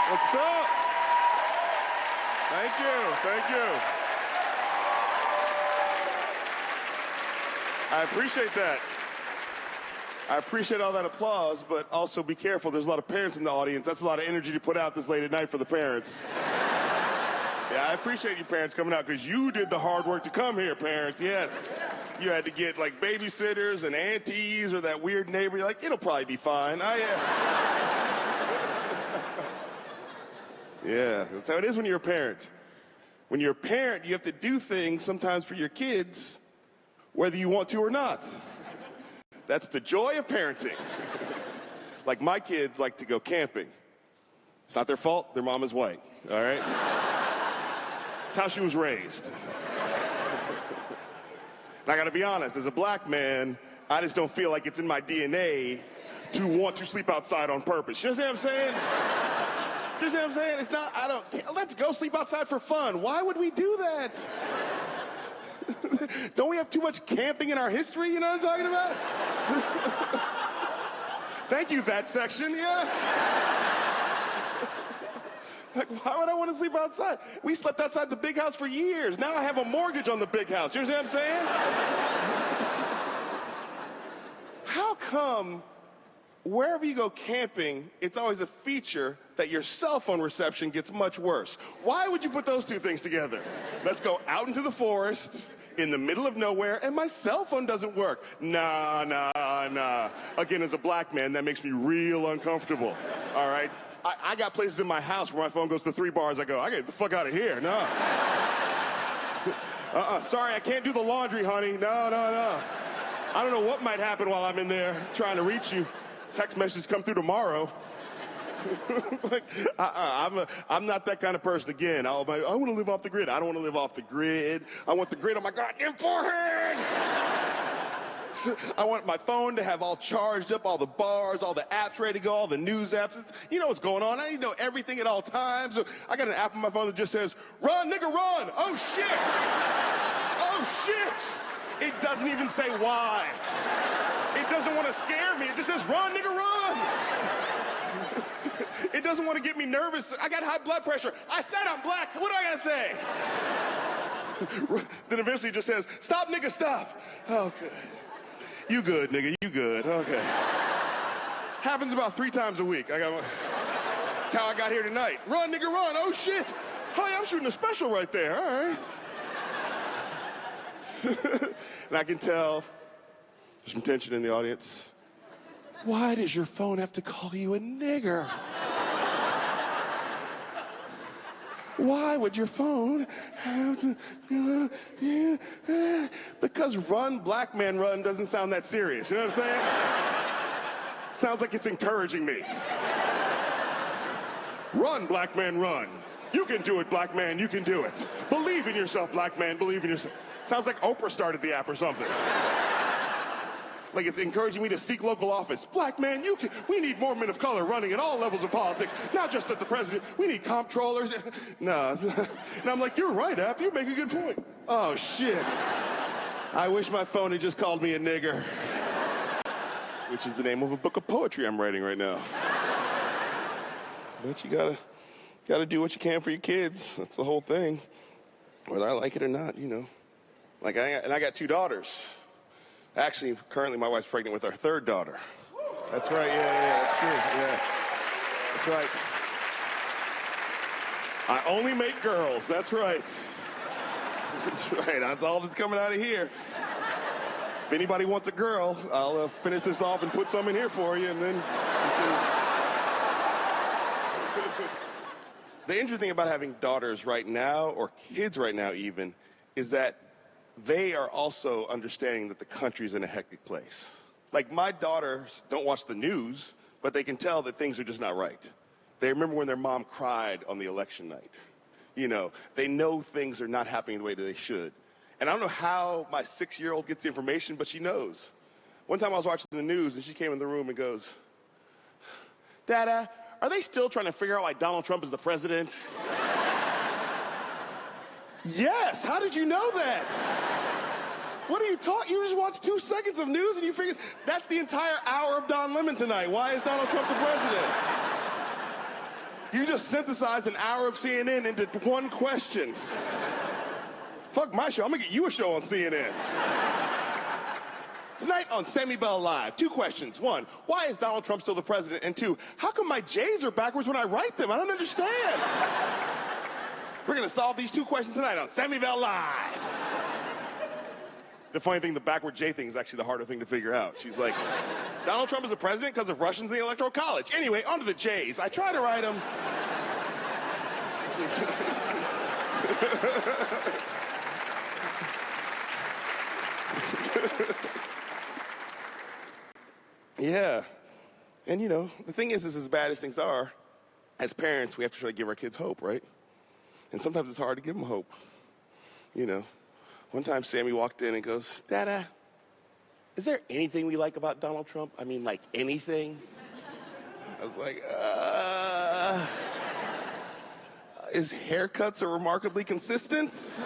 What's up? Thank you. Thank you. I appreciate that. I appreciate all that applause, but also be careful. There's a lot of parents in the audience. That's a lot of energy to put out this late at night for the parents. Yeah, I appreciate you parents coming out because you did the hard work to come here, parents. Yes. You had to get like babysitters and aunties or that weird neighbor. You're like, it'll probably be fine. Oh, yeah. Yeah, that's how it is when you're a parent. When you're a parent, you have to do things sometimes for your kids, whether you want to or not. That's the joy of parenting. Like my kids like to go camping. It's not their fault. Their mom is white, all right? It's how she was raised. And I gotta be honest, as a black man, I just don't feel like it's in my DNA to want to sleep outside on purpose. You understand what I'm saying? You understand what I'm saying? It's not, let's go sleep outside for fun. Why would we do that? Don't we have too much camping in our history? You know what I'm talking about? Thank you, that section, yeah. Like, why would I want to sleep outside? We slept outside the big house for years. Now I have a mortgage on the big house. You understand what I'm saying? How come wherever you go camping, it's always a feature that your cell phone reception gets much worse? Why would you put those two things together? Let's go out into the forest, in the middle of nowhere, and my cell phone doesn't work. Nah. Again, as a black man, that makes me real uncomfortable, all right? I got places in my house where my phone goes to 3 bars. I go, I get the fuck out of here. No. Sorry, I can't do the laundry, honey. No. I don't know what might happen while I'm in there trying to reach you. Text messages come through tomorrow. Like, I'm not that kind of person. Again, I want to live off the grid. I don't want to live off the grid. I want the grid on my goddamn forehead. I want my phone to have all charged up, all the bars, all the apps ready to go, all the news apps. You know what's going on. I need to know everything at all times. So I got an app on my phone that just says, run, nigga, run. Oh, shit. Oh, shit. It doesn't even say why. It doesn't want to scare me. It just says, run, nigga, run. It doesn't want to get me nervous. I got high blood pressure. I said I'm black. What do I got to say? Then eventually it just says, stop, nigga, stop. Okay. You good, nigga, you good, okay. Happens about 3 times a week. That's how I got here tonight. Run, nigga, run, oh shit. Hi, I'm shooting a special right there, all right. And I can tell there's some tension in the audience. Why does your phone have to call you a nigger? Why would your phone have to... Because run, black man, run doesn't sound that serious. You know what I'm saying? Sounds like it's encouraging me. Run, black man, run. You can do it, black man, you can do it. Believe in yourself, black man, believe in yourself. Sounds like Oprah started the app or something. Like it's encouraging me to seek local office. Black man, we need more men of color running at all levels of politics, not just at the president. We need comptrollers. No. And I'm like, you're right, App. You make a good point. Oh, shit. I wish my phone had just called me a nigger. Which is the name of a book of poetry I'm writing right now. But you gotta do what you can for your kids. That's the whole thing. Whether I like it or not, you know. Like, I got 2 daughters. Actually, currently my wife's pregnant with our 3rd daughter. That's right, yeah, that's true, yeah. That's right. I only make girls, that's right. That's right, that's all that's coming out of here. If anybody wants a girl, I'll finish this off and put some in here for you, and then you can... The interesting thing about having daughters right now, or kids right now even, is that they are also understanding that the country's in a hectic place. Like, my daughters don't watch the news, but they can tell that things are just not right. They remember when their mom cried on the election night. You know, they know things are not happening the way that they should. And I don't know how my 6-year-old gets the information, but she knows. One time I was watching the news, and she came in the room and goes, Dada, are they still trying to figure out why Donald Trump is the president? Yes, how did you know that? What are you talking? You just watched 2 seconds of news and you figured that's the entire hour of Don Lemon tonight. Why is Donald Trump the president? You just synthesized an hour of CNN into one question. Fuck my show. I'm gonna get you a show on CNN. Tonight on Sammy Bell Live, 2 questions. 1, why is Donald Trump still the president? And 2, how come my J's are backwards when I write them? I don't understand. We're gonna solve these 2 questions tonight on Sammy Bell Live. The funny thing, the backward J thing is actually the harder thing to figure out. She's like, Donald Trump is the president because of Russians in the Electoral College. Anyway, on to the J's. I try to write them. Yeah. And you know, the thing is as bad as things are, as parents, we have to try to give our kids hope, right? And sometimes it's hard to give them hope. You know, one time Sammy walked in and goes, Dada, is there anything we like about Donald Trump? I mean, like anything? I was like, his haircuts are remarkably consistent. It's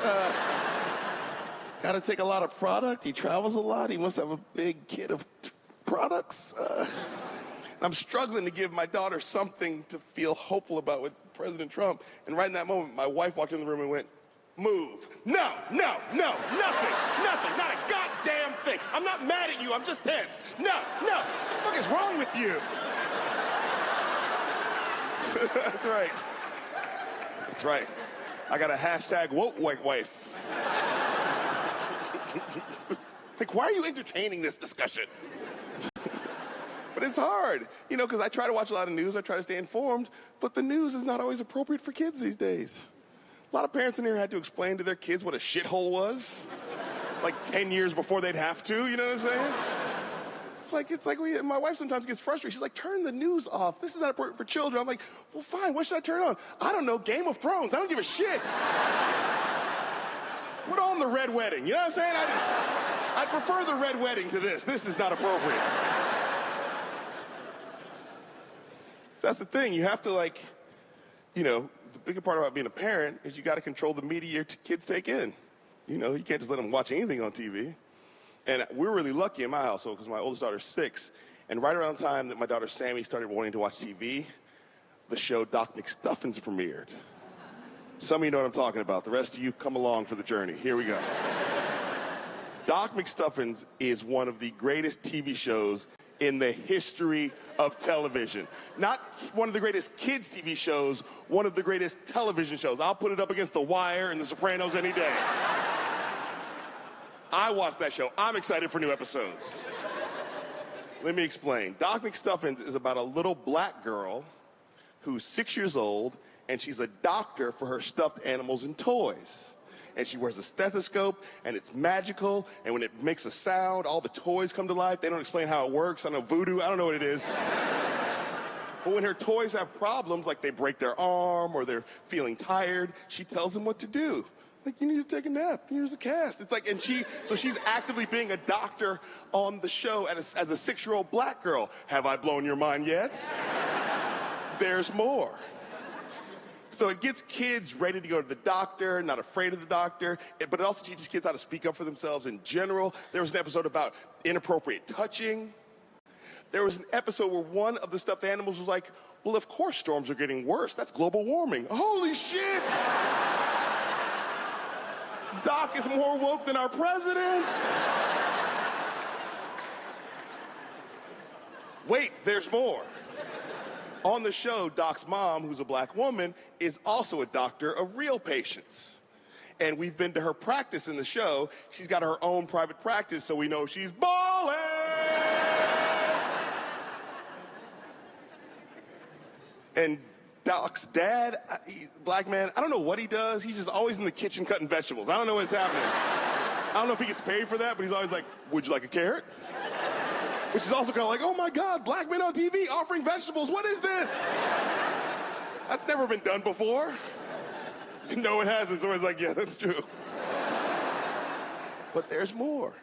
gotta take a lot of product. He travels a lot. He must have a big kit of products. I'm struggling to give my daughter something to feel hopeful about with President Trump. And right in that moment, my wife walked in the room and went, move. No, nothing, not a goddamn thing. I'm not mad at you, I'm just tense. No, what the fuck is wrong with you? That's right. That's right. I got a hashtag woke white wife. Like, why are you entertaining this discussion? But it's hard, you know, because I try to watch a lot of news, I try to stay informed, but the news is not always appropriate for kids these days. A lot of parents in here had to explain to their kids what a shithole was, like 10 years before they'd have to, you know what I'm saying? It's like my wife sometimes gets frustrated. She's like, turn the news off. This is not important for children. I'm like, well, fine, what should I turn on? I don't know, Game of Thrones. I don't give a shit. Put on the Red Wedding, you know what I'm saying? I'd prefer the Red Wedding to this. This is not appropriate. So that's the thing. You have to, like, you know, the bigger part about being a parent is you got to control the media your kids take in. You know, you can't just let them watch anything on TV. And we're really lucky in my household because my oldest daughter's 6. And right around the time that my daughter Sammy started wanting to watch TV, the show Doc McStuffins premiered. Some of you know what I'm talking about. The rest of you, come along for the journey. Here we go. Doc McStuffins is one of the greatest TV shows in the history of television. Not one of the greatest kids' TV shows, one of the greatest television shows. I'll put it up against The Wire and The Sopranos any day. I watched that show. I'm excited for new episodes. Let me explain. Doc McStuffins is about a little black girl who's 6 years old, and she's a doctor for her stuffed animals and toys. And she wears a stethoscope, and it's magical, and when it makes a sound, all the toys come to life. They don't explain how it works. I don't know, voodoo, I don't know what it is. But when her toys have problems, like they break their arm or they're feeling tired, she tells them what to do. Like, you need to take a nap. Here's a cast. It's like, so she's actively being a doctor on the show as a 6-year-old black girl. Have I blown your mind yet? There's more. So it gets kids ready to go to the doctor, not afraid of the doctor, but it also teaches kids how to speak up for themselves in general. There was an episode about inappropriate touching. There was an episode where one of the stuffed animals was like, well, of course storms are getting worse. That's global warming. Holy shit! Doc is more woke than our president. Wait, there's more. On the show, Doc's mom, who's a black woman, is also a doctor of real patients. And we've been to her practice in the show. She's got her own private practice, so we know she's ballin'. And Doc's dad, black man, I don't know what he does. He's just always in the kitchen cutting vegetables. I don't know what's happening. I don't know if he gets paid for that, but he's always like, would you like a carrot? Which is also kind of like, oh my God, black men on TV offering vegetables. What is this? That's never been done before. No, it hasn't. So it's like, yeah, that's true. But there's more.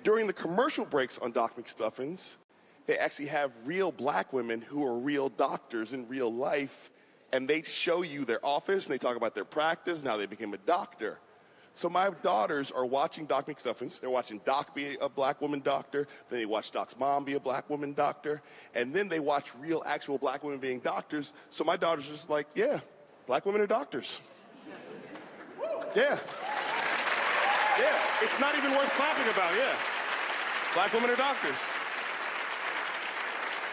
During the commercial breaks on Doc McStuffins, they actually have real black women who are real doctors in real life, and they show you their office, and they talk about their practice and how they became a doctor. So my daughters are watching Doc McStuffins. They're watching Doc be a black woman doctor. Then they watch Doc's mom be a black woman doctor. And then they watch real, actual black women being doctors. So my daughters are just like, yeah, black women are doctors. Yeah. Yeah, it's not even worth clapping about, yeah. Black women are doctors.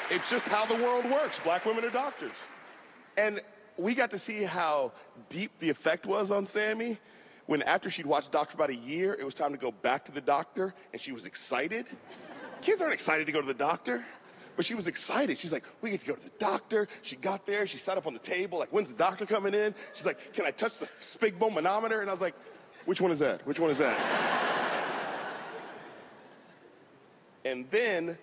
It's just how the world works. Black women are doctors. And we got to see how deep the effect was on Sammy when after she'd watched Doc for about a year, it was time to go back to the doctor, and she was excited. Kids aren't excited to go to the doctor, but she was excited. She's like, we get to go to the doctor. She got there. She sat up on the table, like, when's the doctor coming in? She's like, can I touch the spigbo manometer? And I was like, which one is that? Which one is that? And then